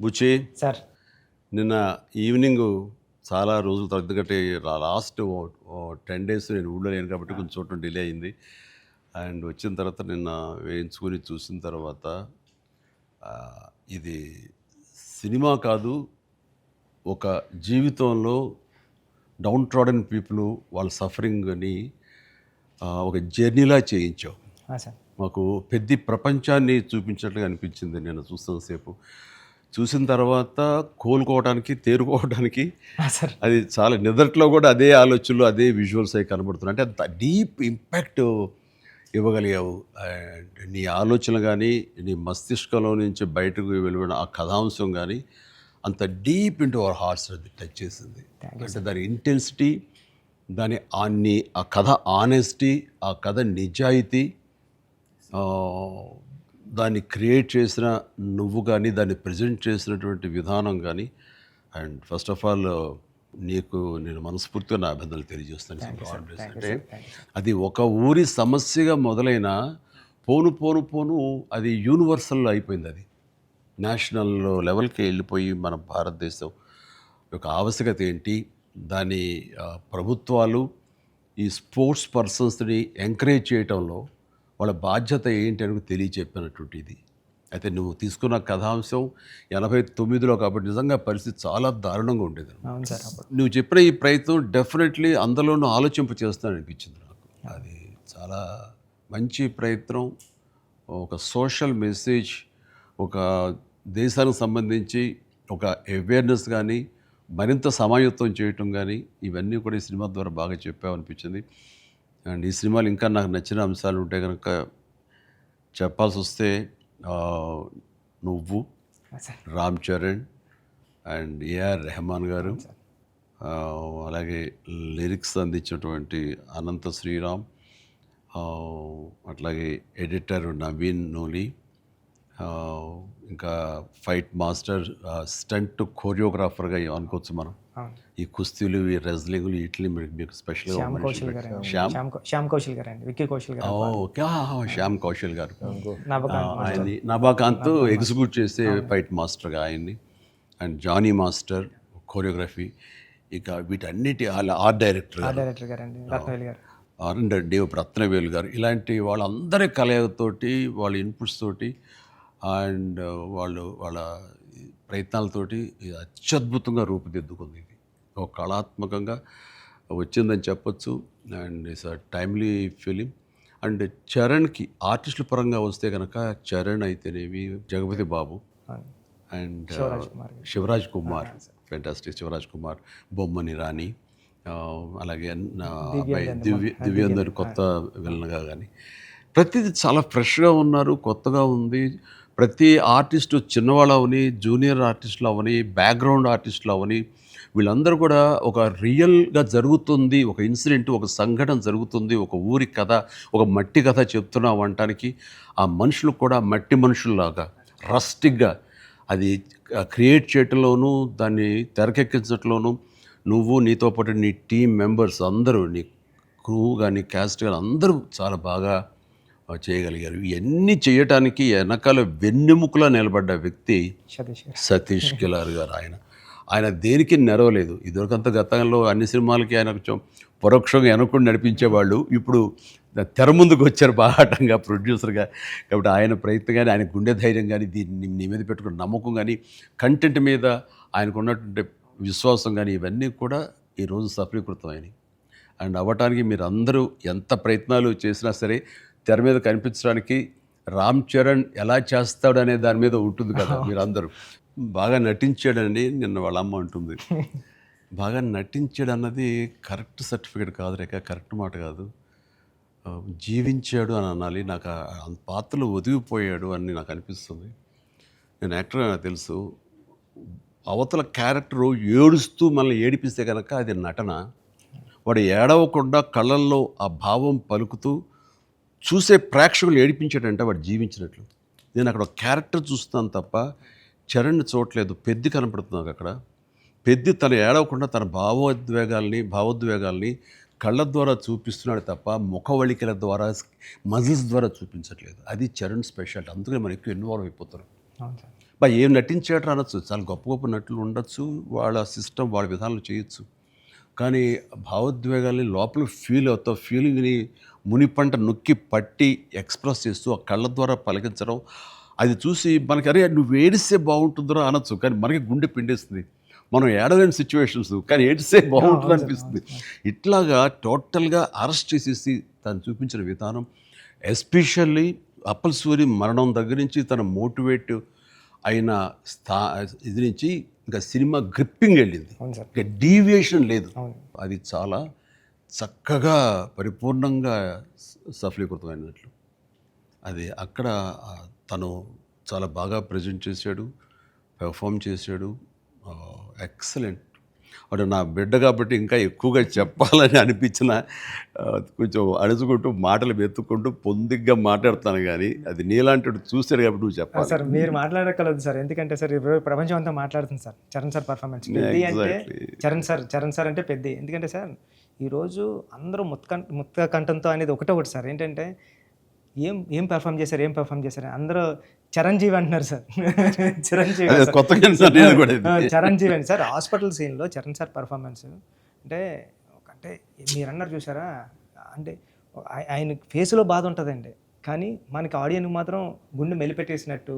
బుచ్చి sir. నిన్న evening చాలా రోజుల తర్వాత, ఎందుకంటే లాస్ట్ 10 days నేను ఊళ్ళో లేను కాబట్టి కొంచెం చూడటం డిలే అయింది. అండ్ వచ్చిన తర్వాత నిన్న వేయించుకొని చూసిన తర్వాత ఆ, ఇది సినిమా కాదు, ఒక జీవితంలో డౌన్ ట్రాడన్ పీపుల్ వాళ్ళ సఫరింగ్ అని ఒక జర్నీలా చేయించావు. సార్. మాకు పెద్ద ప్రపంచాన్ని చూపించినట్లుగా అనిపించింది నేను చూస్తున్నంతసేపు. చూసిన తర్వాత కోలుకోవడానికి, తేరుకోవడానికి సార్. అది చాలా నిద్రలో కూడా అదే ఆలోచనలు, అదే విజువల్స్ అవి కనబడుతున్నాయి. అంటే అంత డీప్ ఇంపాక్ట్ ఇవ్వగలిగావు. అండ్ నీ ఆలోచనలు కానీ, నీ మస్తిష్కంలో నుంచి బయటకు వెలువడిన ఆ కథాంశం కానీ అంత డీప్ ఇంటూ అవర్ హార్ట్స్ అది టచ్ చేసింది. అంటే దాని ఇంటెన్సిటీ, దాని ఆ కథ ఆనెస్టీ, ఆ కథ నిజాయితీ, దాన్ని క్రియేట్ చేసిన నువ్వు కానీ, దాన్ని ప్రజెంట్ చేసినటువంటి విధానం కానీ, అండ్ ఫస్ట్ ఆఫ్ ఆల్ నీకు నేను మనస్ఫూర్తిగా నా అభినందనలు తెలియజేస్తాను. అంటే అది ఒక ఊరి సమస్యగా మొదలైన పోను పోను పోను అది యూనివర్సల్ అయిపోయింది. అది నేషనల్ లెవెల్కి వెళ్ళిపోయి మన భారతదేశం యొక్క ఆవశ్యకత ఏంటి, దాని ప్రభుత్వాలు ఈ స్పోర్ట్స్ పర్సన్స్ని ఎంకరేజ్ చేయటంలో వాళ్ళ బాధ్యత ఏంటి అని తెలియచెప్పినటువంటి ఇది. అయితే నువ్వు తీసుకున్న కథాంశం 89లో కాబట్టి నిజంగా పరిస్థితి చాలా దారుణంగా ఉండేది. అవును సార్. నువ్వు చెప్పిన ఈ ప్రయత్నం డెఫినెట్లీ అందులోనూ ఆలోచింప చేస్తానని అనిపించింది నాకు. అది చాలా మంచి ప్రయత్నం. ఒక సోషల్ మెసేజ్, ఒక దేశానికి సంబంధించి ఒక అవేర్నెస్ కానీ, మరింత సమాయత్తం చేయటం కానీ, ఇవన్నీ కూడా ఈ సినిమా ద్వారా బాగా చెప్పావనిపించింది. అండ్ ఈ సినిమాలు ఇంకా నాకు నచ్చిన అంశాలు ఉంటే కనుక చెప్పాల్సి వస్తే నువ్వు, రామ్ చరణ్ అండ్ ఏఆర్ రెహమాన్ గారు, అలాగే లిరిక్స్ అందించినటువంటి అనంత శ్రీరామ్, అట్లాగే ఎడిటర్ నవీన్ నూలి, ఇంకా ఫైట్ మాస్టర్, స్టంట్ కోరియోగ్రాఫర్గా అనుకోవచ్చు మనం. ఈ కుస్తీలు, ఈ రెజ్లింగ్లు, వీటిని మీకు స్పెషల్గా శ్యామ్ కౌశల్ గారు అండి, విక్కీ కౌశల్ గారు. ఓకే, శ్యామ్ కౌశల్ గారు ఆయన్ని నభాకాంత్ ఎగ్జిక్యూట్ చేసే ఫైట్ మాస్టర్గా ఆయన్ని, అండ్ జానీ మాస్టర్ కోరియోగ్రఫీ, ఇక వీటన్నిటి ఆర్ట్ డైరెక్టర్ గారు రత్నవేలు గారు, ఇలాంటి వాళ్ళందరి కలయికతోటి, వాళ్ళ ఇన్పుట్స్ తోటి అండ్ వాళ్ళ ప్రయత్నాలతోటి అత్యద్భుతంగా రూపుదిద్దుకుంది. ఇది ఒక కళాత్మకంగా వచ్చిందని చెప్పచ్చు. And it's a timely film. And చరణ్కి ఆర్టిస్టుల పరంగా వస్తే కనుక చరణ్ అయితేనేవి, జగపతి బాబు అండ్ శివరాజ్ కుమార్, ఫెంటాస్టిక్ శివరాజ్ కుమార్, బొమ్మని రాణి, అలాగే అబ్బాయి దివ్యేందర్ కొత్త విలన్గా కానీ ప్రతిదీ చాలా ఫ్రెష్గా ఉన్నారు, కొత్తగా ఉంది. ప్రతి ఆర్టిస్టు చిన్నవాళ్ళు అవని, జూనియర్ ఆర్టిస్టులు అవని, బ్యాక్గ్రౌండ్ ఆర్టిస్టులు అవని, వీళ్ళందరూ కూడా ఒక రియల్గా జరుగుతుంది, ఒక ఇన్సిడెంట్, ఒక సంఘటన జరుగుతుంది, ఒక ఊరి కథ, ఒక మట్టి కథ చెప్తున్నాం అనటానికి ఆ మనుషులు కూడా మట్టి మనుషుల్లాగా రస్టిక్గా అది క్రియేట్ చేయటంలోనూ, దాన్ని తెరకెక్కించడంలోనూ నువ్వు, నీతో పాటు నీ టీం మెంబర్స్ అందరూ, నీ క్రూ కానీ, క్యాస్ట్ కానీ అందరూ చాలా బాగా చేయగలిగారు. ఇవన్నీ చేయటానికి వెనకాల వెన్నెముకలా నిలబడ్డ వ్యక్తి సతీష్ కిలార్ గారు. ఆయన దేనికి నెరవలేదు. ఇదివరకంత గతంలో అన్ని సినిమాలకి ఆయన కొంచెం పరోక్షంగా వెనకుండా నడిపించేవాళ్ళు. ఇప్పుడు తెర ముందుకు వచ్చారు బాహాటంగా ప్రొడ్యూసర్గా. కాబట్టి ఆయన ప్రయత్నం కానీ, ఆయన గుండె ధైర్యం కానీ, దీన్ని నీ మీద పెట్టుకున్న నమ్మకం కానీ, కంటెంట్ మీద ఆయనకు ఉన్నటువంటి విశ్వాసం కానీ, ఇవన్నీ కూడా ఈరోజు సఫలీకృతమైనవి. అండ్ అవ్వటానికి మీరు అందరూ ఎంత ప్రయత్నాలు చేసినా సరే తెర మీద కనిపించడానికి రామ్ చరణ్ ఎలా చేస్తాడు అనే దాని మీద ఉంటుంది కదా. మీరు అందరూ బాగా నటించాడని నిన్న వాళ్ళ అమ్మ అంటుంది. బాగా నటించాడు అన్నది కరెక్ట్ సర్టిఫికేట్ కాదు రేఖ, కరెక్ట్ మాట కాదు. జీవించాడు అని అనాలి. నాకు ఆ పాత్రలు ఒదిగిపోయాడు అని నాకు అనిపిస్తుంది. నేను యాక్టర్ నాకు తెలుసు. అవతల క్యారెక్టరు ఏడుస్తూ మనల్ని ఏడిపిస్తే కనుక అది నటన. వాడు ఏడవకుండా కళ్ళల్లో ఆ భావం పలుకుతూ చూసే ప్రేక్షకులు ఏడిపించాడంటే వాడు జీవించినట్లు. నేను అక్కడ ఒక క్యారెక్టర్ చూస్తున్నాను తప్ప చరణ్ని చూడలేదు. పెద్ది కనపడుతున్నాను అక్కడ. పెద్ది తను ఏడవకుండా తన భావోద్వేగాల్ని కళ్ళ ద్వారా చూపిస్తున్నాడు తప్ప ముఖవళికల ద్వారా, మజిల్స్ ద్వారా చూపించట్లేదు. అది చరణ్ స్పెషాలిటీ. అందుకని మనం ఎక్కువ ఇన్వాల్వ్ అయిపోతారు. ఏం నటించాడు అనొచ్చు, చాలా గొప్ప గొప్ప నటులు ఉండొచ్చు, వాళ్ళ సిస్టమ్ వాళ్ళ విధానాలు చేయొచ్చు. కానీ భావోద్వేగాల్ని లోపల ఫీల్ అవుతావు, ఫీలింగ్ని మునిపంట నొక్కి పట్టి ఎక్స్ప్రెస్ చేస్తూ ఆ కళ్ళ ద్వారా పలికించడం, అది చూసి మనకి అరే నువ్వు ఏడిస్తే బాగుంటుందిరా అనొచ్చు, కానీ మనకి గుండె పిండేస్తుంది. మనం ఏడలేని సిచ్యువేషన్స్, కానీ ఏడిస్తే బాగుంటుంది అనిపిస్తుంది. ఇట్లాగా టోటల్గా అరెస్ట్ చేసేసి తను చూపించిన విధానం, ఎస్పెషల్లీ అప్పల్ సూరి మరణం దగ్గర నుంచి తన మోటివేట్ అయిన ఇది నుంచి ఇంకా సినిమా గ్రిప్పింగ్ వెళ్ళింది, అవును సార్. ఇంకా డీవియేషన్ లేదు. అవును. అది చాలా చక్కగా పరిపూర్ణంగా సఫలీకృతమైనట్లు. అది అక్కడ తను చాలా బాగా ప్రజెంట్ చేశాడు, పెర్ఫామ్ చేశాడు. ఎక్సలెంట్. అంటే నా బిడ్డ కాబట్టి ఇంకా ఎక్కువగా చెప్పాలని అనిపించిన కొంచెం అడుచుకుంటూ మాటలు వెతుక్కుంటూ పొందిగ్గా మాట్లాడుతాను, కానీ అది నీలాంటి చూశాడు కాబట్టి నువ్వు చెప్పాలి. సార్ మీరు మాట్లాడగలదు సార్, ఎందుకంటే సార్ ఇప్పుడు ప్రపంచం అంతా మాట్లాడుతుంది సార్ చరణ్ సార్ పర్ఫార్మెన్స్. పెద్ద అంటే చరణ్ సార్ అంటే పెద్ద. ఎందుకంటే సార్ ఈరోజు అందరూ ముత్త కంఠంతో అనేది ఒకటి సార్, ఏంటంటే ఏం పెర్ఫామ్ చేశారు అందరూ చిరంజీవి అంటున్నారు సార్. చిరంజీవి అండి సార్. హాస్పిటల్ సీన్లో చరణ్ సార్ పర్ఫార్మెన్స్ అంటే మీరు అన్నారు చూసారా, అంటే ఆయన ఫేస్లో బాధ ఉంటుందండి, కానీ మనకి ఆడియన్కి మాత్రం గుండె మెలిపెట్టేసినట్టు.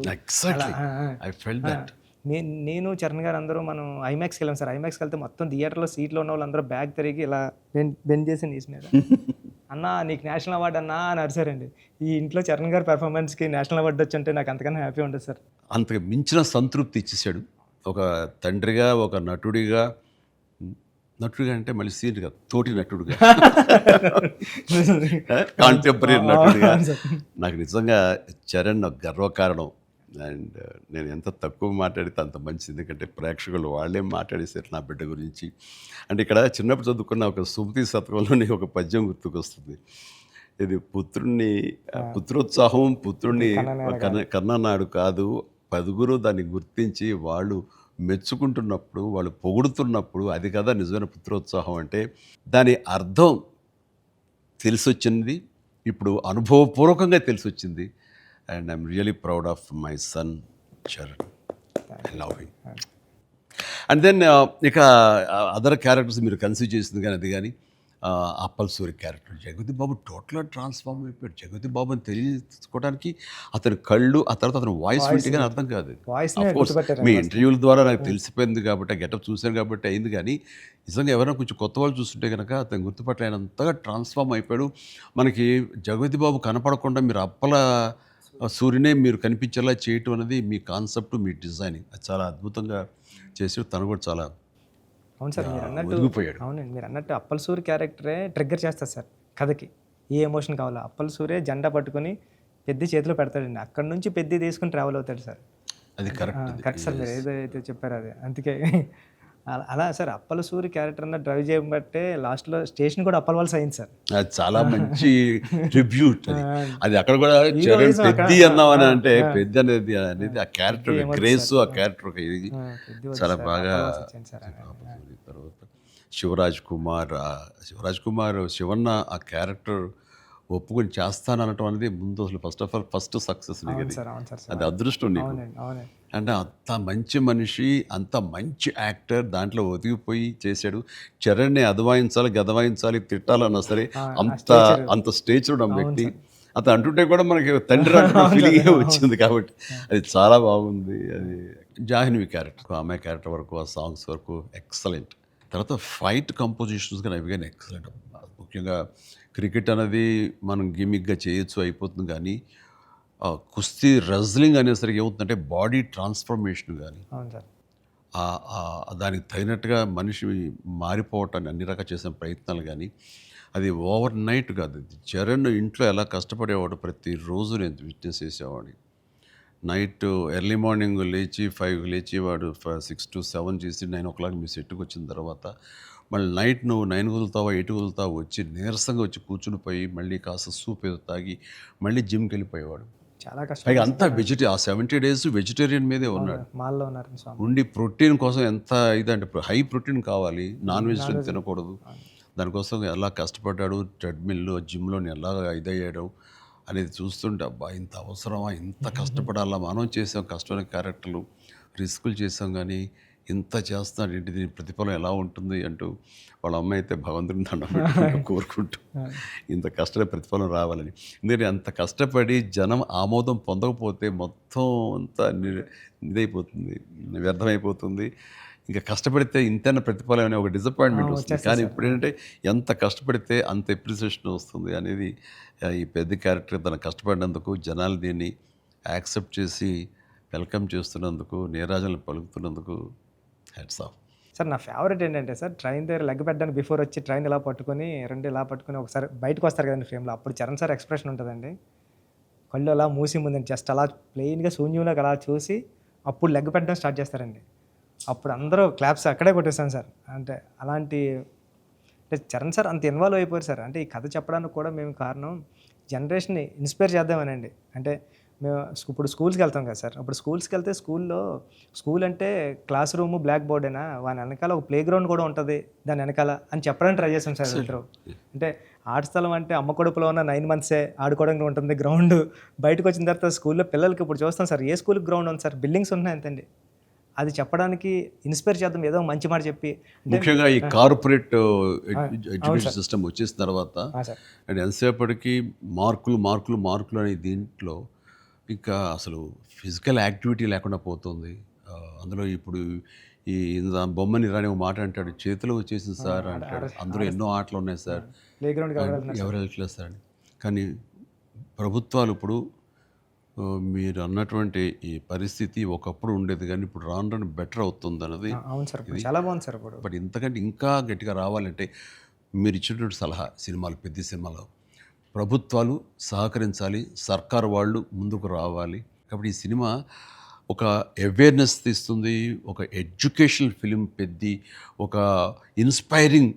నేను చరణ్ గారు అందరూ మనం ఐమాక్స్కి వెళ్ళాం సార్. ఐమాక్స్కి వెళ్తే మొత్తం థియేటర్లో సీట్లో ఉన్న వాళ్ళందరూ బ్యాగ్ తిరిగి ఇలా బెండ్ చేసి నీస్ మీద అన్నా నీకు నేషనల్ అవార్డు అన్నా అని అరిచారండి. ఈ ఇంట్లో చరణ్ గారి పెర్ఫార్మెన్స్కి నేషనల్ అవార్డు వచ్చంటే నాకు అంతకన్నా హ్యాపీ ఉంటుంది సార్. అంతకు మించిన సంతృప్తి ఇచ్చేసాడు. ఒక తండ్రిగా, ఒక నటుడిగా అంటే మళ్ళీ సీనియర్గా, తోటి నటుడుగా, కాంటెంపరీ నటుడిగా నాకు నిజంగా చరణ్ గర్వకారణం. అండ్ నేను ఎంత తక్కువ మాట్లాడితే అంత మంచిది, ఎందుకంటే ప్రేక్షకులు వాళ్ళే మాట్లాడేసారు నా బిడ్డ గురించి. అంటే ఇక్కడ చిన్నప్పుడు చదువుకున్న ఒక సుమతి శతకంలోని ఒక పద్యం గుర్తుకొస్తుంది. ఇది పుత్రోత్సాహం పుత్రుణ్ణి కన్ననాడు కాదు, పదుగురు దాన్ని గుర్తించి వాళ్ళు మెచ్చుకుంటున్నప్పుడు, వాళ్ళు పొగుడుతున్నప్పుడు, అది కదా నిజమైన పుత్రోత్సాహం అంటే. దాని అర్థం తెలిసొచ్చింది, ఇప్పుడు అనుభవపూర్వకంగా తెలిసొచ్చింది. And I'm really proud of my son, Charan. I love him. And then ఇక అదర్ క్యారెక్టర్స్ మీరు కన్సిడర్ చేసింది కానీ అది కానీ అప్పల్ సూరి క్యారెక్టర్ జగపతి బాబు టోటల్గా ట్రాన్స్ఫార్మ్ అయిపోయాడు. జగపతి బాబు అని తెలియకోవడానికి అతని కళ్ళు, ఆ తర్వాత అతని వాయిస్ వింటే కానీ అర్థం కాదు. మీ ఇంటర్వ్యూల ద్వారా నాకు తెలిసిపోయింది కాబట్టి, ఆ గెటప్ చూశాను కాబట్టి అయింది, కానీ నిజంగా ఎవరైనా కొంచెం కొత్త వాళ్ళు చూస్తుంటే కనుక అతను గుర్తుపట్టలేనంతగా ట్రాన్స్ఫార్మ్ అయిపోయాడు. మనకి జగపతి బాబు కనపడకుండా మీరు అప్పల సూర్యునే మీరు కనిపించేలా చేయటం అనేది మీ కాన్సెప్ట్, మీ డిజైనింగ్, అది చాలా అద్భుతంగా చేసి తను కూడా చాలా అవును సార్. మీరు అన్నట్టు ఒదిగిపోయాడు. అవునండి, మీరు అన్నట్టు అప్పల్ సూరి క్యారెక్టరే ట్రిగ్గర్ చేస్తారు సార్ కథకి. ఏ ఎమోషన్ కావాలో అప్పల్ సూరే జెండా పట్టుకొని పెద్ద చేతిలో పెడతాడండి, అక్కడ నుంచి పెద్ద తీసుకుని ట్రావెల్ అవుతాడు సార్. అది కరెక్ట్ సార్, మీరు ఏదైతే చెప్పారో అది. అందుకే అలా సార్ అప్పల సూరి క్యారెక్టర్ అన్న డ్రైవ్ చేయబట్టే లాస్ట్లో స్టేషన్ కూడా అప్పల వాళ్ళ అయింది సార్. అది చాలా మంచి ట్రిబ్యూట్. అది అక్కడ కూడా చరణ్ పెద్ద అన్నామని అంటే పెద్ద అనేది ఆ క్యారెక్టర్ గ్రేస్, ఆ క్యారెక్టర్ చాలా బాగా. తర్వాత శివరాజ్ కుమార్ శివన్న ఆ క్యారెక్టర్ ఒప్పుకొని చేస్తాననటం అనేది ముందు అసలు ఫస్ట్ సక్సెస్ నీకు, అది అదృష్టం నీకు. అంటే అంత మంచి మనిషి, అంత మంచి యాక్టర్, దాంట్లో ఒదిగిపోయి చేశాడు. చరణ్ని అదవాయించాలి, గదవాయించాలి, తిట్టాలన్నా సరే అంత స్టేజ్ ఉన్న వ్యక్తి. అతను అంటుంటే కూడా మనకి తండ్రి ఫీలింగ్ వచ్చింది కాబట్టి అది చాలా బాగుంది. అది జాహ్నవి క్యారెక్టర్, ఆమె క్యారెక్టర్ వరకు, ఆ సాంగ్స్ వరకు ఎక్సలెంట్. తర్వాత ఫైట్ కంపోజిషన్స్ కానీ అవి కానీ ఎక్సలెంట్. ముఖ్యంగా క్రికెట్ అనేది మనం గిమిక్గా చేయొచ్చు, అయిపోతుంది, కానీ కుస్తీ రెజ్లింగ్ అనేసరికి ఏమవుతుందంటే బాడీ ట్రాన్స్ఫర్మేషన్ కానీ దానికి తగినట్టుగా మనిషి మారిపోవటాన్ని అన్ని రకాల చేసిన ప్రయత్నాలు కానీ, అది ఓవర్ నైట్ కాదు. చరణ్ ఇంట్లో ఎలా కష్టపడేవాడు, ప్రతిరోజు నేను విట్నెస్ చేసేవాడిని. నైట్ ఎర్లీ మార్నింగ్ లేచి 5 లేచి వాడు 6 to 7 చేసి 9 o'clock మీ సెట్కి వచ్చిన తర్వాత మళ్ళీ నైట్ నువ్వు 9 కుదులుతావా 8 కుదులుతావా వచ్చి నీరసంగా వచ్చి కూర్చుని పోయి మళ్ళీ కాస్త సూప్ ఏదో తాగి మళ్ళీ జిమ్కి వెళ్ళిపోయేవాడు. చాలా కష్టం. పైగా అంతా ఆ 70 days వెజిటేరియన్ మీదే ఉన్నాడు. ఉండి ప్రోటీన్ కోసం ఎంత ఇదంటే హై ప్రోటీన్ కావాలి, నాన్ వెజిటేరియన్ తినకూడదు. దానికోసం ఎలా కష్టపడ్డాడు, ట్రెడ్మిల్లో జిమ్లో ఎలా ఇదయ్యాడు, అనేది చూస్తుంటే అబ్బా ఇంత అవసరమా, ఇంత కష్టపడాలా, మనం చేసాం కష్టమైన క్యారెక్టర్లు, రిస్కులు చేసాం, కానీ ఇంత చేస్తున్నాడు ఏంటి, దీని ప్రతిఫలం ఎలా ఉంటుంది అంటూ వాళ్ళ అమ్మ అయితే భగవంతుడిని దండం పెట్టుకుంటూ కోరుకుంటూ ఇంత కష్ట ప్రతిఫలం రావాలని. ఎందుకంటే అంత కష్టపడి జనం ఆమోదం పొందకపోతే మొత్తం అంతా ఇదైపోతుంది, వ్యర్థమైపోతుంది. ఇంకా కష్టపడితే ఇంతైనా ప్రతిఫలం అనే ఒక డిసప్పాయింట్మెంట్ వస్తుంది. కానీ ఇప్పుడు ఏంటంటే ఎంత కష్టపడితే అంత ఎప్రిసియేషన్ వస్తుంది అనేది ఈ పెద్ద క్యారెక్టర్ తన కష్టపడినందుకు, జనాలు దీన్ని యాక్సెప్ట్ చేసి వెల్కమ్ చేస్తున్నందుకు, నీరాజనలు పలుకుతున్నందుకు హ్యాట్స్ ఆఫ్. సార్ నా ఫేవరెట్ ఏంటంటే సార్, ట్రైన్ దగ్గర లెగ్ పెట్టడానికి బిఫోర్ వచ్చి ట్రైన్ ఇలా పట్టుకొని రెండు ఇలా పట్టుకొని ఒకసారి బయటకు వస్తారు కదండి ఫ్రేమ్లో, అప్పుడు చరణ్ సార్ ఎక్స్ప్రెషన్ ఉంటుందండి, కళ్ళు అలా మూసి ముందండి జస్ట్ అలా ప్లెయిన్గా శూన్యంలోకి అలా చూసి అప్పుడు లెగ్ పెట్టడం స్టార్ట్ చేస్తారండి. అప్పుడు అందరూ క్లాప్స్ అక్కడే కొట్టేస్తాను సార్. అంటే అలాంటి అంటే చరణ్ సార్ అంత ఇన్వాల్వ్ అయిపోయారు సార్. అంటే ఈ కథ చెప్పడానికి కూడా మేము కారణం జనరేషన్ని ఇన్స్పైర్ చేద్దామనండి. అంటే మేము ఇప్పుడు స్కూల్స్కి వెళ్తాం కదా సార్, అప్పుడు స్కూల్స్కి వెళ్తే స్కూల్ అంటే క్లాస్ రూమ్ బ్లాక్ బోర్డేనా, వాని వెనకాల ఒక ప్లే గ్రౌండ్ కూడా ఉంటుంది దాని వెనకాల అని చెప్పడానికి ట్రై చేస్తాం సార్ ఇద్దరు. అంటే ఆట స్థలం అంటే అమ్మ కడుపులో ఉన్న 9 months ఆడుకోవడానికి ఉంటుంది గ్రౌండ్. బయటకు వచ్చిన తర్వాత స్కూల్లో పిల్లలకి ఇప్పుడు చూస్తాం సార్, ఏ స్కూల్కి గ్రౌండ్ ఉంది సార్, బిల్డింగ్స్ ఉన్నాయి అంతండి. అది చెప్పడానికి ఇన్స్పైర్ చేద్దాం, ఏదో మంచి మాట చెప్పి. ముఖ్యంగా ఈ కార్పొరేట్ ఎడ్యుకేషన్ సిస్టమ్ వచ్చేసిన తర్వాత అండ్ ఎంతసేపటికి మార్కులు అనే దీంట్లో ఇంకా అసలు ఫిజికల్ యాక్టివిటీ లేకుండా పోతుంది. అందులో ఇప్పుడు ఈ బొమ్మని రాని ఒక మాట అంటాడు, చేతిలో వచ్చేసింది సార్ అంటాడు, అందులో ఎన్నో ఆటలు ఉన్నాయి సార్, ప్లే గ్రౌండ్ ఎవరు వెళ్ళట్లేదు సార్ అని. కానీ ప్రభుత్వాలు ఇప్పుడు మీరు అన్నటువంటి ఈ పరిస్థితి ఒకప్పుడు ఉండేది, కానీ ఇప్పుడు రాను బెటర్ అవుతుంది అన్నది. అవును సార్, చాలా బాగుంది సార్. ఇప్పుడు బట్ ఇంతకంటే ఇంకా గట్టిగా రావాలంటే మీరు ఇచ్చినటువంటి సలహా, సినిమాలు పెద్ద సినిమాలో ప్రభుత్వాలు సహకరించాలి, సర్కారు వాళ్ళు ముందుకు రావాలి. కాబట్టి ఈ సినిమా ఒక అవేర్నెస్ తీస్తుంది, ఒక ఎడ్యుకేషనల్ ఫిలిం పెద్ది, ఒక ఇన్స్పైరింగ్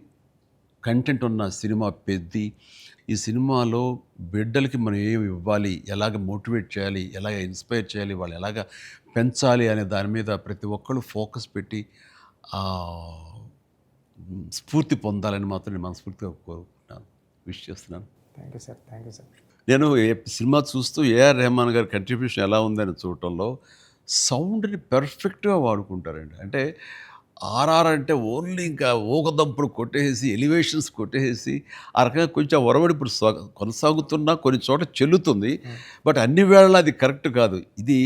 కంటెంట్ ఉన్న సినిమా పెద్ది. ఈ సినిమాలో బిడ్డలకి మనం ఏమి ఇవ్వాలి, ఎలాగ మోటివేట్ చేయాలి, ఎలాగ ఇన్స్పైర్ చేయాలి, వాళ్ళు ఎలాగ పెంచాలి అనే దాని మీద ప్రతి ఒక్కళ్ళు ఫోకస్ పెట్టి స్ఫూర్తి పొందాలని మాత్రం నేను మనస్ఫూర్తిగా కోరుకుంటున్నాను, విష్ చేస్తున్నాను. Thank you sir, thank you sir. నేను సినిమా చూస్తూ ఏఆర్ రెహమాన్ గారి కంట్రిబ్యూషన్ ఎలా ఉందని చూడటంలో సౌండ్ని పెర్ఫెక్ట్గా వాడుకుంటారండి. అంటే ఆర్ఆర్ అంటే ఓన్లీ ఇంకా ఊకదంపుడు కొట్టేసి, ఎలివేషన్స్ కొట్టేసి ఆ రకంగా కొంచెం ఒరవడి ఇప్పుడు కొనసాగుతున్నా కొన్ని చోట చెల్లుతుంది. బట్ అన్ని వేళలా అది కరెక్ట్ కాదు. ఇది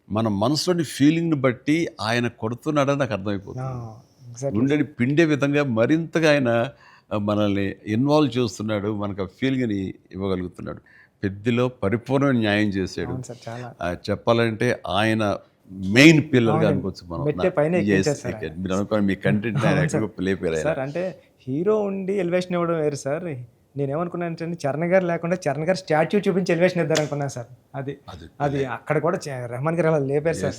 మన మనసులోని ఫీలింగ్ని బట్టి ఆయన కొడుతున్నాడని నాకు అర్థమైపోతుంది. గుండెని పిండే విధంగా మరింతగా ఆయన మనల్ని ఇన్వాల్వ్ చేస్తున్నాడు, మనకు ఆ ఫీలింగ్ని ఇవ్వగలుగుతున్నాడు. పెద్దలో పరిపూర్ణమైన న్యాయం చేశాడు. చెప్పాలంటే ఆయన మెయిన్ పిల్లర్గా అనుకోవచ్చు మనం. మీరు అనుకోండి మీ కంటెంట్ సార్, అంటే హీరో ఉండి ఎలివేషన్ ఇవ్వడం వేరు సార్. నేనేమనుకున్నాను, చరణ్ గారు లేకుండా చరణ్ గారు స్టాచ్యూ చూపించి ఎలివేషన్ ఇద్దారు అనుకున్నాను సార్. అది అక్కడ కూడా రెహమాన్ గారు అలా లేపారు సార్,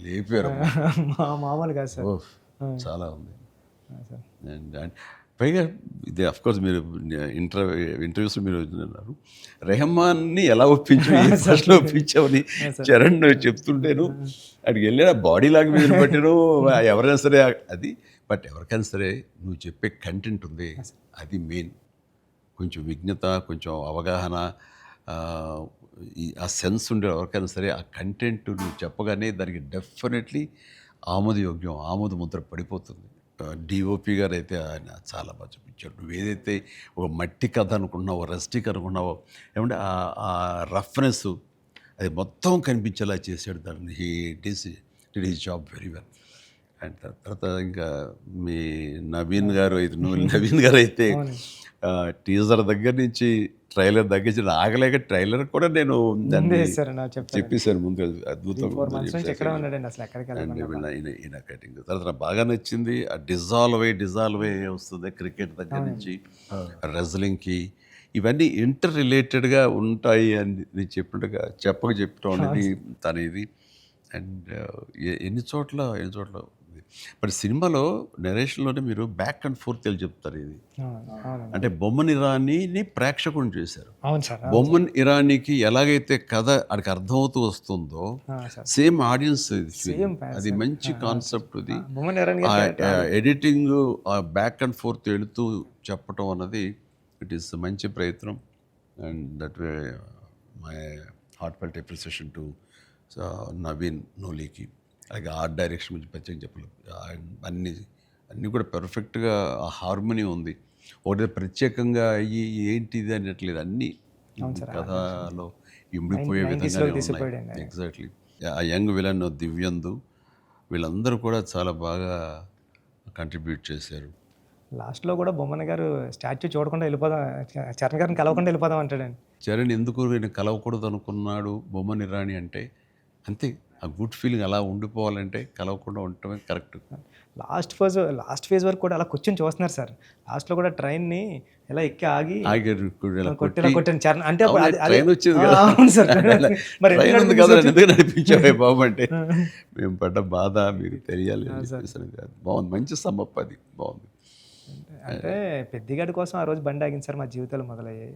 లేపారు మామూలు కాదు సార్, చాలా ఉంది. పైగా ఇది అఫ్కోర్స్ మీరు ఇంటర్వ్యూస్లో మీరు అన్నారు, రెహమాన్ని ఎలా ఒప్పించావని చరణ్ చెప్తుంటేను అక్కడికి వెళ్ళిన బాడీ లాంగ్వేజ్ బట్టిను ఎవరైనా సరే అది. బట్ ఎవరికైనా సరే నువ్వు చెప్పే కంటెంట్ ఉంది, అది మెయిన్. కొంచెం విజ్ఞత, కొంచెం అవగాహన, ఆ సెన్స్ ఉండే ఎవరికైనా సరే ఆ కంటెంట్ నువ్వు చెప్పగానే దానికి డెఫినెట్లీ ఆమోదయోగ్యం, ఆమోద ముద్ర పడిపోతుంది. డిఓపి గారు అయితే ఆయన చాలా బాగా చూపించాడు. నువ్వు ఏదైతే ఒక మట్టి కథ అనుకున్నావో, రస్టిక్ అనుకున్నావో, ఏమంటే ఆ రఫ్నెస్ అది మొత్తం కనిపించేలా చేశాడు దాన్ని. Did his job very well. And తర్వాత ఇంకా మీ నవీన్ గారు అయితే టీజర్ దగ్గర నుంచి ట్రైలర్ దగ్గర నుంచి ఆగలేక ట్రైలర్ కూడా నేను దాన్ని చెప్పేశాను ముందు, అద్భుతంగా ఈయన కటింగ్. తర్వాత నాకు బాగా నచ్చింది ఆ డిజాల్వ్ అయ్యి వస్తుంది క్రికెట్ దగ్గర నుంచి రెజ్లింగ్కి. ఇవన్నీ ఇంటర్ రిలేటెడ్గా ఉంటాయి అని నేను చెప్పినట్టుగా చెప్పడం అనేది తన ఇది. అండ్ ఎన్ని చోట్ల బట్ సినిమాలో నెరేషన్లోనే మీరు బ్యాక్ అండ్ ఫోర్త్ వెళ్ళి చెప్తారు. ఇది అంటే బొమ్మన్ ఇరానీని ప్రేక్షకుని చేశారు. బొమ్మన్ ఇరానీకి ఎలాగైతే కథ అడికి అర్థమవుతూ వస్తుందో సేమ్ ఆడియన్స్ అది మంచి కాన్సెప్ట్. ఇది ఎడిటింగ్ బ్యాక్ అండ్ ఫోర్త్ వెళుతూ చెప్పటం అన్నది ఇట్ ఈస్ మంచి ప్రయత్నం. And that way my heartfelt appreciation to Naveen నోలీకి. అలాగే ఆర్ట్ డైరెక్షన్ గురించి ప్రత్యేకంగా చెప్పలేదు. అన్నీ కూడా పెర్ఫెక్ట్గా ఆ హార్మోనీ ఉంది. ఒకటి ప్రత్యేకంగా అయ్యి ఏంటిది అనట్లేదు, అన్నీ కథలో ఇమిడిపోయే విధంగానే ఉన్నాయి. ఎగ్జాక్ట్లీ. ఆ యంగ్ విలన్ దివ్యందు వీళ్ళందరూ కూడా చాలా బాగా కంట్రిబ్యూట్ చేశారు. లాస్ట్లో కూడా బొమ్మన గారు స్టాచ్యూ చూడకుండా వెళ్ళిపోదాం, చరణ్ గారిని కలవకుండా వెళ్ళిపోదాం అంటాడండి. చరణ్ ఎందుకు నేను కలవకూడదు అనుకున్నాడు బొమ్మని రాణి అంటే అంతే. ఆ గుడ్ ఫీలింగ్ అలా ఉండిపోవాలంటే కలవకుండా ఉండటమే కరెక్ట్. లాస్ట్ ఫేజ్ వరకు కూడా అలా కూర్చొని చూస్తున్నారు సార్. లాస్ట్లో కూడా ట్రైన్ని ఎలా ఎక్కి ఆగి కొట్టాను చరణ్ అంటే ట్రైన్ వచ్చింది కదా, అవును సార్. మరి ట్రైన్ ఉంది కదా ఎందుకు నడిపించావే బాబు అంటే మేము పడ్డ బాధ మీకు తెలియాలి. బాగుంది, మంచి సమ్మప్, అది బాగుంది. అంటే పెద్దిగాడి కోసం ఆ రోజు బండి ఆగింది సార్. మా జీవితాలు మొదలయ్యాయి.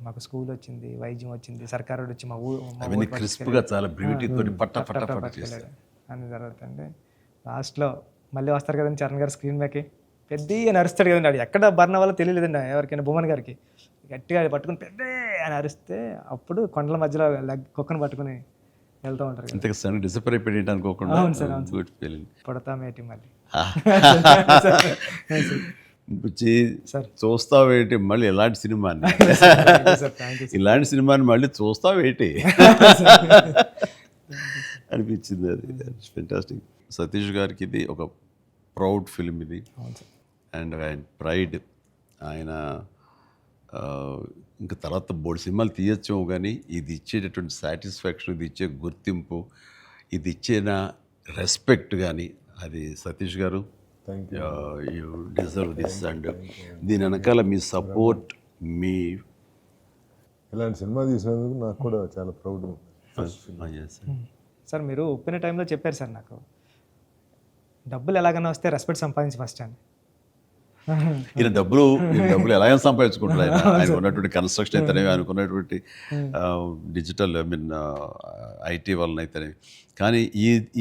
మాకు స్కూల్ వచ్చింది, వైద్యం వచ్చింది, సర్కారు వచ్చి మా అవన్నీ క్రిస్ప్గా చాలా బ్యూటీతో పట్ట అన్ని తర్వాత అండి లాస్ట్లో మళ్ళీ వస్తారు కదండి చరణ్ గారు స్క్రీన్ బ్యాక్కి పెద్ద అరుస్తాడు కదండి. అది ఎక్కడ బర్ణ వల్ల తెలియలేదండి ఎవరికైనా. బొమ్మన్ గారికి గట్టిగా పట్టుకుని పెద్ద అని అరిస్తే అప్పుడు కొండల మధ్యలో కుక్కను పట్టుకుని వెళ్తూ ఉంటారు. డిసప్పర్ అయిపోయి అనుకోకుండా గుడ్ ఫీలింగ్. పుడతామేటి మళ్ళీ చూస్తావేటి మళ్ళీ ఇలాంటి సినిమాని ఇలాంటి సినిమాని మళ్ళీ చూస్తావేటి అనిపించింది. అది ఫెంటాస్టిక్. సతీష్ గారికి ఇది ఒక ప్రౌడ్ ఫిలిం ఇది. అండ్ ఆయన ప్రైడ్. ఆయన ఇంకా తర్వాత బోర్డు సినిమాలు తీయచ్చేమో కానీ ఇది ఇచ్చేటటువంటి సాటిస్ఫాక్షన్, ఇది ఇచ్చే గుర్తింపు, ఇది ఇచ్చిన రెస్పెక్ట్ కానీ అది సతీష్ గారు యూ డిజర్వ్ దిస్. అండ్ దీని వెనకాల మీ సపోర్ట్, మీ ఇలాంటి సినిమా తీసినందుకు నాకు కూడా చాలా ప్రౌడ్. సార్ మీరు ఒప్పిన టైంలో చెప్పారు సార్ నాకు, డబ్బులు ఎలాగైనా వస్తే రెస్పెక్ట్ సంపాదించి ఫస్ట్ అని. ఈయన డబ్బులు ఎలాగైనా సంపాదించుకుంటారు. ఆయన ఉన్నటువంటి కన్స్ట్రక్షన్ అయితేనే, అనుకున్నటువంటి డిజిటల్ ఐటీ వలన అయితేనే. కానీ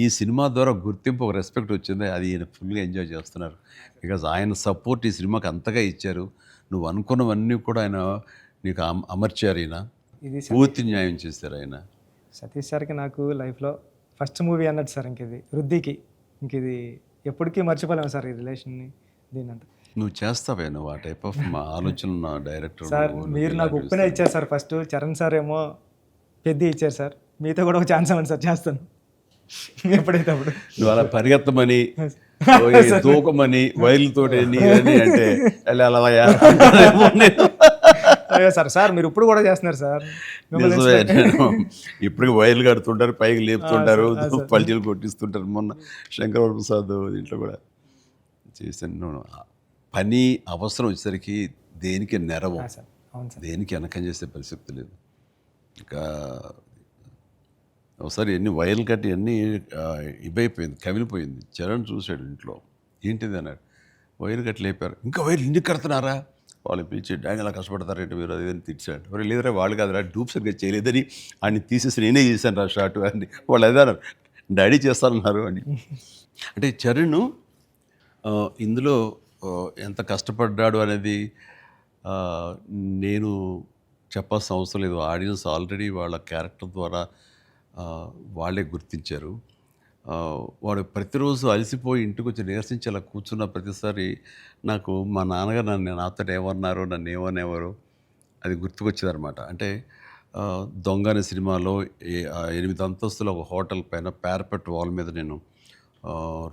ఈ సినిమా ద్వారా గుర్తింపు, ఒక రెస్పెక్ట్ వచ్చింది. అది ఈయన ఫుల్గా ఎంజాయ్ చేస్తున్నారు. బికాజ్ ఆయన సపోర్ట్ ఈ సినిమాకి అంతగా ఇచ్చారు. నువ్వు అనుకున్నవన్నీ కూడా ఆయన నీకు అమర్చారు. ఈయన పూర్తి న్యాయం చేశారు ఆయన. సతీష్ సార్కి నాకు లైఫ్లో ఫస్ట్ మూవీ అన్నట్టు సార్. ఇది వృద్ధికి ఇది ఎప్పటికీ మర్చిపోలేము సార్ ఈ రిలేషన్ని. దీనంతా నువ్వు చేస్తావే, నువ్వు ఆ టైప్ ఆఫ్ మా ఆలోచన డైరెక్టర్ సార్. మీరు నాకు ఉప్పిన ఇచ్చారు సార్ ఫస్ట్. చరణ్ సార్ ఏమో పెద్ద ఇచ్చారు సార్. మీతో కూడా ఒక ఛాన్స్ అవ్వండి సార్, చేస్తాను ఎప్పుడైతే అప్పుడు. నువ్వు అలా పరిగెత్తమని, తూకమని, వైర్లతో అంటే అయ్యో సార్ మీరు ఇప్పుడు కూడా చేస్తున్నారు సార్. ఇప్పటికి వైర్లు కడుతుంటారు, పైకి లేపుతుంటారు, పల్టీలు కొట్టిస్తుంటారు. మొన్న శంకర ప్రసాద్ దీంట్లో కూడా చేశాను. పని అవసరం వచ్చేసరికి దేనికి నెరవం, దేనికి వెనకం చేసే పరిస్థితి లేదు. ఇంకా ఒకసారి ఎన్ని వైర్లు కట్టి అన్నీ ఇవైపోయింది, కవిలిపోయింది. చరణ్ చూశాడు ఇంట్లో, ఏంటిది అన్నాడు. వైర్లు కట్టి లేపారు. ఇంకా వైర్లు ఇంటికి కడుతున్నారా? వాళ్ళు పిలిచి డాంగ్ ఎలా కష్టపడతారంటే మీరు అది అని తిట్టాడు. మరి లేదరా వాళ్ళు కాదురా డూప్ సరిగ్గా చేయలేదని ఆయన తీసేసి నేనే చేశాను రా షార్ట్ అని వాళ్ళు అదే అన్నారు. డాడీ చేస్తానన్నారు అని. అంటే చరణ్ ఇందులో ఎంత కష్టపడ్డాడు అనేది నేను చెప్పాల్సిన అవసరం లేదు. ఆడియన్స్ ఆల్రెడీ వాళ్ళ క్యారెక్టర్ ద్వారా వాళ్ళే గుర్తించారు. వాడు ప్రతిరోజు అలసిపోయి ఇంటికి వచ్చి నీరసించి అలా కూర్చున్న ప్రతిసారి నాకు మా నాన్నగారు నాతో ఏమన్నారో, నన్ను ఏమనేవారు అది గుర్తుకొచ్చేదనమాట. అంటే దొంగ అనే సినిమాలో 8 అంతస్తుల ఒక హోటల్ పైన పారపెట్ వాల్ మీద నేను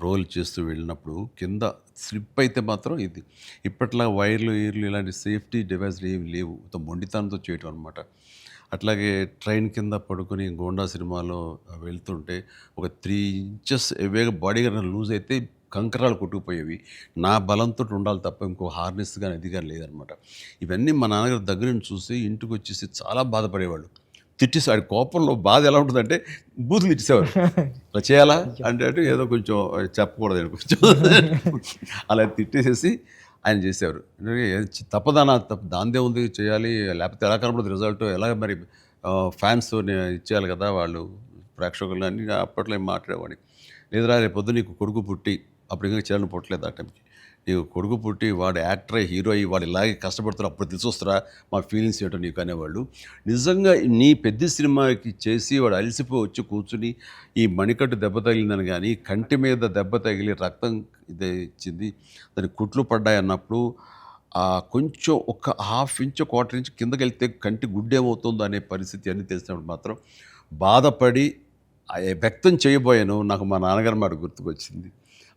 రోల్ చేస్తూ వెళ్ళినప్పుడు కింద స్లిప్ అయితే మాత్రం ఇది ఇప్పట్లా వైర్లు ఇలాంటి సేఫ్టీ డివైస్లు ఏమి లేవు. మొండితనంతో చేయటం అనమాట. అట్లాగే ట్రైన్ కింద పడుకొని గోండా సినిమాలో వెళ్తుంటే ఒక 3 ఇంచెస్ ఎవేగా బాడీ లూజ్ అయితే కంకరాలు కొట్టుకుపోయేవి. నా బలంతో ఉండాలి తప్ప ఇంకో హార్నెస్ కానీ అది కానీ లేదనమాట. ఇవన్నీ మా నాన్నగారి దగ్గర నుంచి చూసి ఇంటికి వచ్చేసి చాలా బాధపడేవాళ్ళు. తిట్టేసి ఆడి కోపంలో బాధ ఎలా ఉంటుందంటే బూతులు తిట్టేసేవారు. అలా చేయాలా అంటే ఏదో కొంచెం చెప్పకూడదు కొంచెం అలా తిట్టేసేసి ఆయన చేసేవారు. తప్పదానా దాందే ఉంది చేయాలి, లేకపోతే ఎలా కనపడదు రిజల్ట్, ఎలాగ మరి ఫ్యాన్స్ ఇచ్చేయాలి కదా వాళ్ళు ప్రేక్షకులు అని అప్పట్లో మాట్లాడేవాడిని. లేదురా రేపు పొద్దు నీకు కొడుకు పుట్టి, అప్పుడు ఇంకా చరణ్ పుట్టలేదు ఆ టైంకి, నీకు కొడుకు పుట్టి వాడు యాక్టర్ అయ్యి హీరో అయ్యి వాడు ఇలాగే కష్టపడుతున్నారు అప్పుడు తెలిసి వస్తారా మా ఫీలింగ్స్ ఏంటో నీకు అనేవాళ్ళు. నిజంగా నీ పెద్ద సినిమాకి చేసి వాడు అలసిపోయి వచ్చి కూర్చుని ఈ మణికట్టు దెబ్బ తగిలిందని కానీ కంటి మీద దెబ్బ తగిలి రక్తం ఇదే ఇచ్చింది దానికి కుట్లు పడ్డాయి అన్నప్పుడు కొంచెం ఒక హాఫ్ ఇంచ్ క్వార్టర్ ఇంచ్ కిందకి వెళ్తే కంటి గుడ్డేమవుతుందో అనే పరిస్థితి అన్నీ తెలిసినప్పుడు మాత్రం బాధపడి వ్యక్తం చేయబోయాను. నాకు మా నాన్నగారు మాట గుర్తుకొచ్చింది.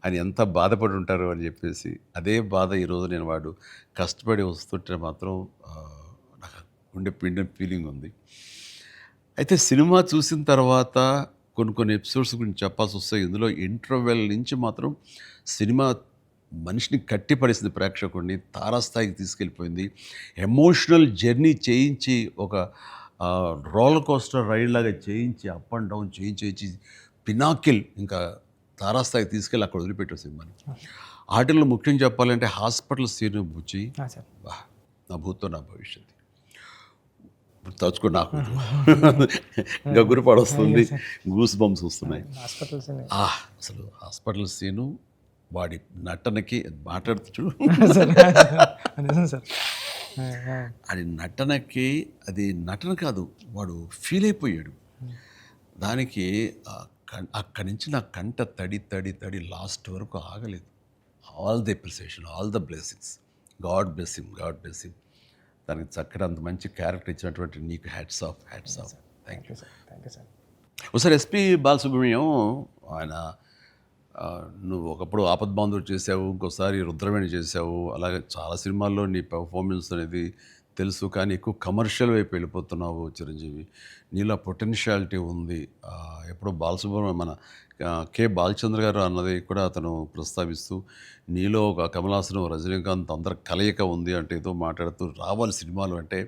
ఆయన ఎంత బాధపడి ఉంటారు అని చెప్పేసి అదే బాధ ఈరోజు నేను వాడు కష్టపడి వస్తుంటే మాత్రం నాకు గుండె పిండిన ఫీలింగ్ ఉంది. అయితే సినిమా చూసిన తర్వాత కొన్ని ఎపిసోడ్స్ గురించి చెప్పాల్సి వస్తాయి. ఇందులో ఇంటర్వెల్ నుంచి మాత్రం సినిమా మనిషిని కట్టిపడేసింది, ప్రేక్షకుడిని తారాస్థాయికి తీసుకెళ్ళిపోయింది. ఎమోషనల్ జర్నీ చేయించి ఒక రోలర్ కోస్టర్ రైడ్ లాగా చేయించి అప్ అండ్ డౌన్ చేయించి పినాకిల్ ఇంకా తారాస్థాయికి తీసుకెళ్ళి అక్కడ వదిలిపెట్టారు సినిమాని. ఆటల్లో ముఖ్యంగా చెప్పాలంటే హాస్పిటల్ సీన్ బుచ్చి బా నా భూతో నా భవిష్యత్తు ఇప్పుడు తలుచుకో నాకు గగురు పడొస్తుంది, గూస్ బంప్స్ వస్తున్నాయి. అసలు హాస్పిటల్ సీను వాడి నటనకి మాట్లాడుతూ చూడు అది నటనకి, అది నటన కాదు, వాడు ఫీల్ అయిపోయాడు దానికి. అక్కడి నుంచి నా కంట తడి తడి తడి లాస్ట్ వరకు ఆగలేదు. All the appreciation, all the blessings, God bless him, God bless him. దానికి చక్కటి అంత మంచి క్యారెక్టర్ ఇచ్చినటువంటి నీకు hats off, hats off. Thank you sir, thank you sir. ఒకసారి ఎస్పి బాలసుబ్రహ్మణ్యం ఆయన నువ్వు ఒకప్పుడు ఆపద్బాంధవుడు చేసావు, ఇంకోసారి రుద్రవేణి చేసావు, అలాగే చాలా సినిమాల్లో నీ పెర్ఫార్మెన్స్ అనేది తెలుసు, కానీ ఎక్కువ కమర్షియల్ వైపు వెళ్ళిపోతున్నావు చిరంజీవి. నీలో పొటెన్షియాలిటీ ఉంది. ఎప్పుడో బాలసుబ్రహ్మణ్యం మన కె బాలచంద్ర గారు అన్నది కూడా అతను ప్రస్తావిస్తూ నీలో ఒక కమలాసనం రజనీకాంత్ అందరి కలయిక ఉంది అంటే ఏదో మాట్లాడుతూ రావాలి సినిమాలు అంటే.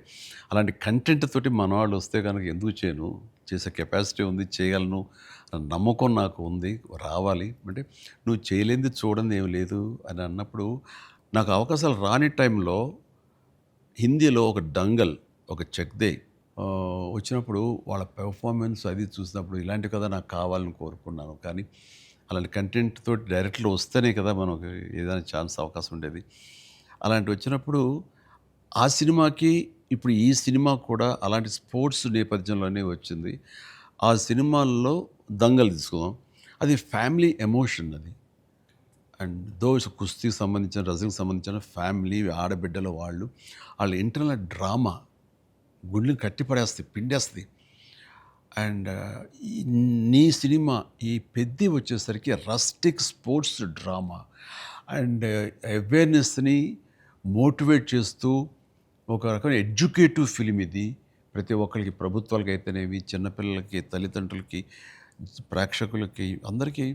అలాంటి కంటెంట్ తోటి మన వాళ్ళు వస్తే కనుక ఎందుకు చేయను, చేసే కెపాసిటీ ఉంది, చేయగలను నమ్మకం నాకు ఉంది, రావాలి అంటే నువ్వు చేయలేనిది చూడండి ఏం లేదు అని అన్నప్పుడు నాకు అవకాశాలు రాని టైంలో హిందీలో ఒక డంగల్, ఒక చెక్దే వచ్చినప్పుడు వాళ్ళ పెర్ఫార్మెన్స్ అది చూసినప్పుడు ఇలాంటి కదా నాకు కావాలని కోరుకున్నాను. కానీ అలాంటి కంటెంట్ తోటి డైరెక్ట్లో వస్తేనే కదా మనకు ఏదైనా ఛాన్స్ అవకాశం ఉండేది. అలాంటి వచ్చినప్పుడు ఆ సినిమాకి ఇప్పుడు ఈ సినిమా కూడా అలాంటి స్పోర్ట్స్ నేపథ్యంలోనే వచ్చింది. ఆ సినిమాల్లో దంగల్ తీసుకుందాం, అది ఫ్యామిలీ ఎమోషన్ అది. అండ్ దోస్ కుస్తీకి సంబంధించిన, రజనీకి సంబంధించిన ఫ్యామిలీ ఆడబిడ్డల వాళ్ళ ఇంటర్నల్ డ్రామా గుండెని కట్టిపడేస్తుంది, పిండేస్తుంది. అండ్ నీ సినిమా ఈ పెద్ది వచ్చేసరికి రస్టిక్ స్పోర్ట్స్ డ్రామా అండ్ అవేర్నెస్ని మోటివేట్ చేస్తూ ఒక రకమైన ఎడ్యుకేటివ్ ఫిలిం ఇది. ప్రతి ఒక్కరికి, ప్రభుత్వాలకి అయితేనేవి, చిన్నపిల్లలకి, తల్లిదండ్రులకి, ప్రేక్షకులకి, అందరికీ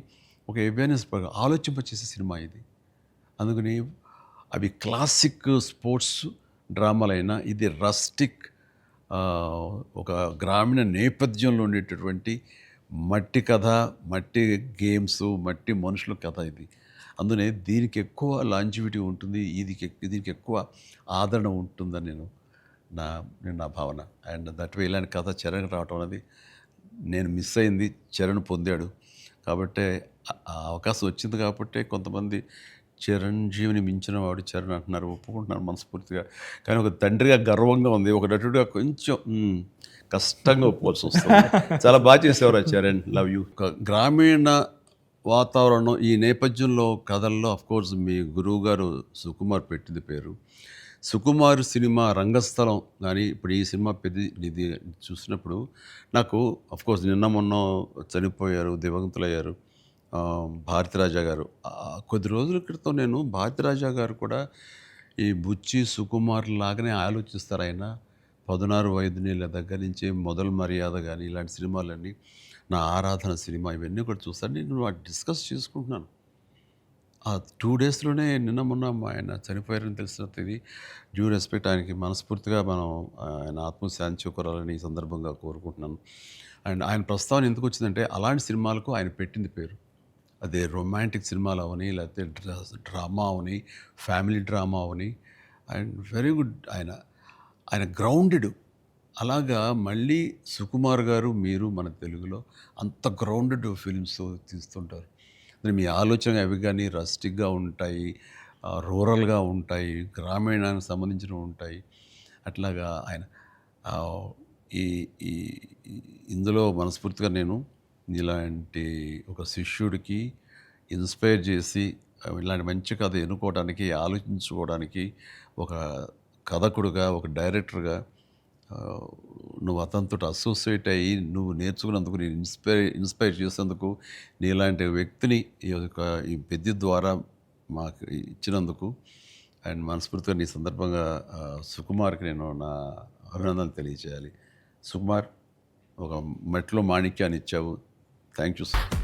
ఒక అవేర్నెస్ ఆలోచింపచేసే సినిమా ఇది. అందుకని అవి క్లాసిక్ స్పోర్ట్స్ డ్రామాలైనా ఇది రస్టిక్ ఒక గ్రామీణ నేపథ్యంలో ఉండేటటువంటి మట్టి కథ, మట్టి గేమ్స్, మట్టి మనుషుల కథ ఇది. అందునే దీనికి ఎక్కువ లాంజివిటీ ఉంటుంది, దీనికి ఎక్కువ ఆదరణ ఉంటుందని నా భావన. అండ్ దట్ వే ఇలాంటి కథ చరణ్ రావటం అనేది నేను మిస్ అయింది, చరణ్ పొందాడు. కాబట్టి ఆ అవకాశం వచ్చింది కాబట్టి కొంతమంది చిరంజీవిని మించిన వాడు చరణ్ అంటున్నారు, ఒప్పుకుంటున్నారు మనస్ఫూర్తిగా. కానీ ఒక తండ్రిగా గర్వంగా ఉంది, ఒక నటుడిగా కొంచెం కష్టంగా ఒప్పుకోవాల్సి వస్తుంది. చాలా బాగా చేసేవారు చరణ్, లవ్ యూ. గ్రామీణ వాతావరణం ఈ నేపథ్యంలో కథల్లో అఫ్కోర్స్ మీ గురువు గారు సుకుమార్ పెట్టింది పేరు. సుకుమార్ సినిమా రంగస్థలం కానీ ఇప్పుడు ఈ సినిమా ఇది చూసినప్పుడు నాకు అఫ్కోర్స్ నిన్న మొన్న చనిపోయారు, దివంగతులయ్యారు భారతిరాజా గారు. కొద్ది రోజుల క్రితం నేను భారతిరాజా గారు కూడా ఈ బుచ్చి సుకుమార్ లాగానే ఆలోచిస్తారు. ఆయన 16 వైద్యుల దగ్గర నుంచి మొదలు మర్యాద కానీ ఇలాంటి సినిమాలన్నీ, నా ఆరాధన సినిమా, ఇవన్నీ కూడా చూస్తాను. నేను వాటి డిస్కస్ చేసుకుంటున్నాను. ఆ 2 డేస్లోనే నిన్న మొన్న ఆయన చనిపోయారని తెలిసినంత ఇది డ్యూ రెస్పెక్ట్ ఆయనకి మనస్ఫూర్తిగా మనం ఆయన ఆత్మశాంతి చేకూరాలని ఈ సందర్భంగా కోరుకుంటున్నాను. అండ్ ఆయన ప్రస్తావన ఎందుకు వచ్చిందంటే అలాంటి సినిమాలకు ఆయన పెట్టింది పేరు. అదే రొమాంటిక్ సినిమాలు అవని, లేకపోతే drama Avani, family drama Avani. And very good, ఆయన గ్రౌండెడ్. అలాగా మళ్ళీ సుకుమార్ గారు, మీరు మన తెలుగులో అంత గ్రౌండెడ్ ఫిల్మ్స్ తీస్తుంటారు. మీ ఆలోచన అవి కానీ రస్టిక్గా ఉంటాయి, రూరల్గా ఉంటాయి, గ్రామీణానికి సంబంధించినవి ఉంటాయి. అట్లాగా ఆయన ఆ, ఈ ఈ ఇందులో మనస్ఫూర్తిగా నేను ఇలాంటి ఒక శిష్యుడికి ఇన్స్పైర్ చేసి ఇలాంటి మంచి కథ ఎన్నుకోవడానికి, ఆలోచించుకోవడానికి ఒక కథకుడుగా, ఒక డైరెక్టర్గా ఆ, నువ్వు అతనితో అసోసియేట్ అయ్యి నువ్వు నేర్చుకున్నందుకు, నేను ఇన్స్పైర్ చేసేందుకు, నీలాంటి వ్యక్తిని ఈ పెద్ద ద్వారా మాకు ఇచ్చినందుకు అండ్ మనస్ఫూర్తిగా నీ సందర్భంగా సుకుమార్కి నేను నా అభినందనలు తెలియజేయాలి. సుకుమార్, ఒక మెట్లో మాణిక్యాన్ని ఇచ్చావు. Thank you sir.